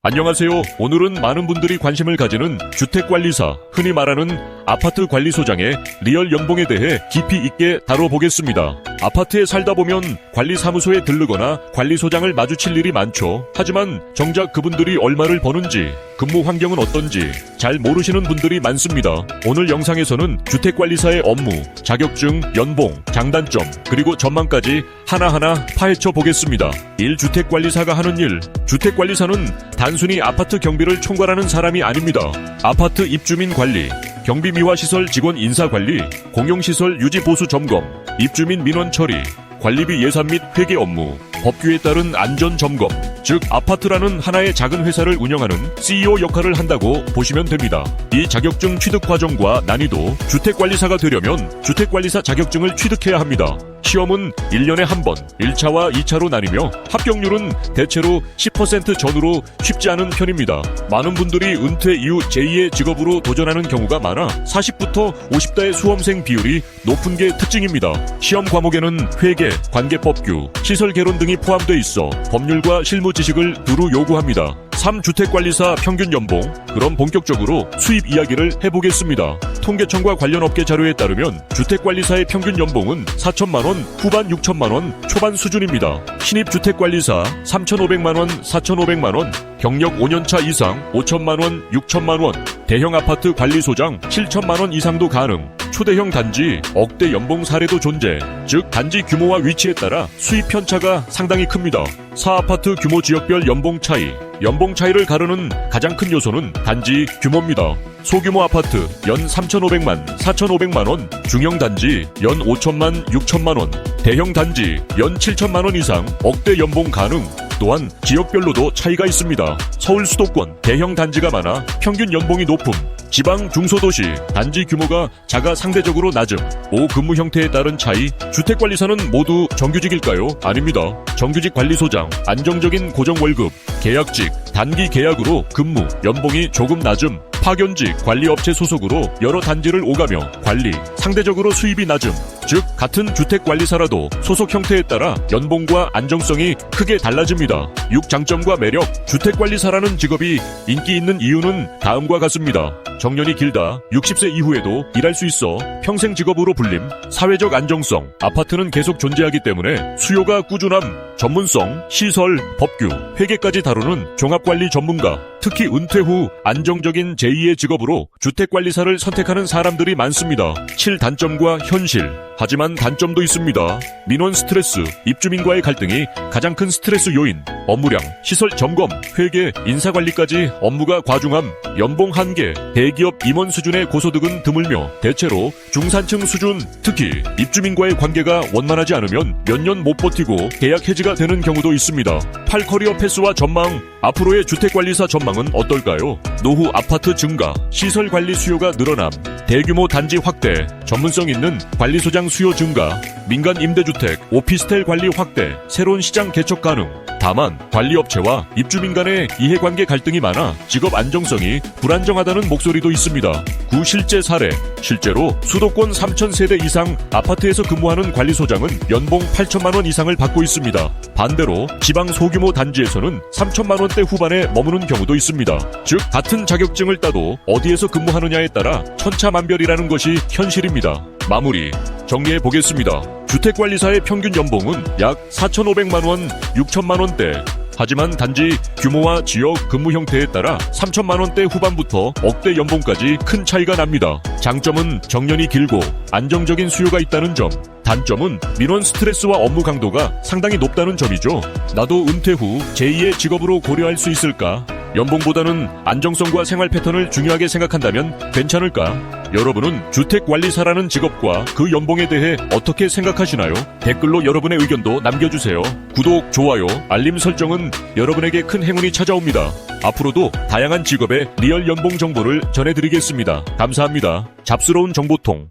안녕하세요. 오늘은 많은 분들이 관심을 가지는 주택관리사, 흔히 말하는 아파트 관리소장의 리얼 연봉에 대해 깊이 있게 다뤄보겠습니다. 아파트에 살다 보면 관리사무소에 들르거나 관리소장을 마주칠 일이 많죠. 하지만 정작 그분들이 얼마를 버는지, 근무 환경은 어떤지 잘 모르시는 분들이 많습니다. 오늘 영상에서는 주택관리사의 업무, 자격증, 연봉, 장단점, 그리고 전망까지 하나하나 파헤쳐 보겠습니다. 1주택관리사가 하는 일. 주택관리사는 단순히 아파트 경비를 총괄하는 사람이 아닙니다. 아파트 입주민 관리, 경비 미화 시설 직원 인사 관리, 공용시설 유지 보수 점검, 입주민 민원 처리, 관리비 예산 및 회계 업무, 법규에 따른 안전 점검, 즉 아파트라는 하나의 작은 회사를 운영하는 CEO 역할을 한다고 보시면 됩니다. 이 자격증 취득 과정과 난이도, 주택관리사가 되려면 주택관리사 자격증을 취득해야 합니다. 시험은 1년에 한 번, 1차와 2차로 나뉘며 합격률은 대체로 10% 전후로 쉽지 않은 편입니다. 많은 분들이 은퇴 이후 제2의 직업으로 도전하는 경우가 많아 40부터 50대의 수험생 비율이 높은 게 특징입니다. 시험 과목에는 회계, 관계법규, 시설 개론 등이 포함되어 있어 법률과 실무 지식을 두루 요구합니다. 3주택관리사 평균 연봉. 그럼 본격적으로 수입 이야기를 해보겠습니다. 통계청과 관련 업계 자료에 따르면 주택관리사의 평균 연봉은 4천만원, 후반 6천만원, 초반 수준입니다. 신입주택관리사 3,500만원, 4,500만원, 경력 5년차 이상 5천만원, 6천만원, 대형 아파트 관리소장 7천만원 이상도 가능. 초대형 단지 억대 연봉 사례도 존재. 즉 단지 규모와 위치에 따라 수입 편차가 상당히 큽니다. 4아파트 규모 지역별 연봉 차이. 연봉 차이를 가르는 가장 큰 요소는 단지 규모입니다. 소규모 아파트 연 3,500만, 4,500만원, 중형 단지 연 5천만, 6천만원, 대형 단지 연 7천만원 이상 억대 연봉 가능. 또한 지역별로도 차이가 있습니다. 서울 수도권 대형 단지가 많아 평균 연봉이 높음. 지방 중소도시 단지 규모가 작아 상대적으로 낮음. 5 근무 형태에 따른 차이. 주택관리사는 모두 정규직일까요? 아닙니다. 정규직 관리소장, 안정적인 고정월급, 계약직, 단기 계약으로 근무, 연봉이 조금 낮음. 파견직, 관리업체 소속으로 여러 단지를 오가며 관리, 상대적으로 수입이 낮음. 즉 같은 주택관리사라도 소속 형태에 따라 연봉과 안정성이 크게 달라집니다. 6 장점과 매력. 주택관리사라는 직업이 인기 있는 이유는 다음과 같습니다. 정년이 길다. 60세 이후에도 일할 수 있어 평생 직업으로 불림. 사회적 안정성. 아파트는 계속 존재하기 때문에 수요가 꾸준함. 전문성, 시설, 법규, 회계까지 다루는 종합관리 전문가. 특히 은퇴 후 안정적인 제2의 직업으로 주택관리사를 선택하는 사람들이 많습니다. 7 단점과 현실. 하지만 단점도 있습니다. 민원 스트레스, 입주민과의 갈등이 가장 큰 스트레스 요인. 업무량, 시설 점검, 회계, 인사관리까지 업무가 과중함. 연봉 한계, 대기업 임원 수준의 고소득은 드물며 대체로 중산층 수준. 특히 입주민과의 관계가 원만하지 않으면 몇 년 못 버티고 계약 해지가 되는 경우도 있습니다. 8 커리어 패스와 전망. 앞으로의 주택관리사 전망은 어떨까요? 노후 아파트 증가, 시설 관리 수요가 늘어남, 대규모 단지 확대, 전문성 있는 관리소장 수요 증가, 민간 임대주택, 오피스텔 관리 확대, 새로운 시장 개척 가능. 다만 관리업체와 입주민 간의 이해관계 갈등이 많아 직업 안정성이 불안정하다는 목소리도 있습니다. 구 실제 사례. 실제로 수도권 3,000세대 이상 아파트에서 근무하는 관리소장은 연봉 8천만원 이상을 받고 있습니다. 반대로 지방 소규모 단지에서는 3천만원대 후반에 머무는 경우도 있습니다. 즉 같은 자격증을 따도 어디에서 근무하느냐에 따라 천차만별이라는 것이 현실입니다. 마무리 정리해보겠습니다. 주택관리사의 평균 연봉은 약 4,500만원, 6천만원대. 하지만 단지 규모와 지역, 근무 형태에 따라 3천만원대 후반부터 억대 연봉까지 큰 차이가 납니다. 장점은 정년이 길고 안정적인 수요가 있다는 점. 단점은 민원 스트레스와 업무 강도가 상당히 높다는 점이죠. 나도 은퇴 후 제2의 직업으로 고려할 수 있을까? 연봉보다는 안정성과 생활 패턴을 중요하게 생각한다면 괜찮을까? 여러분은 주택관리사라는 직업과 그 연봉에 대해 어떻게 생각하시나요? 댓글로 여러분의 의견도 남겨주세요. 구독, 좋아요, 알림 설정은 여러분에게 큰 행운이 찾아옵니다. 앞으로도 다양한 직업의 리얼 연봉 정보를 전해드리겠습니다. 감사합니다. 잡스러운 정보통.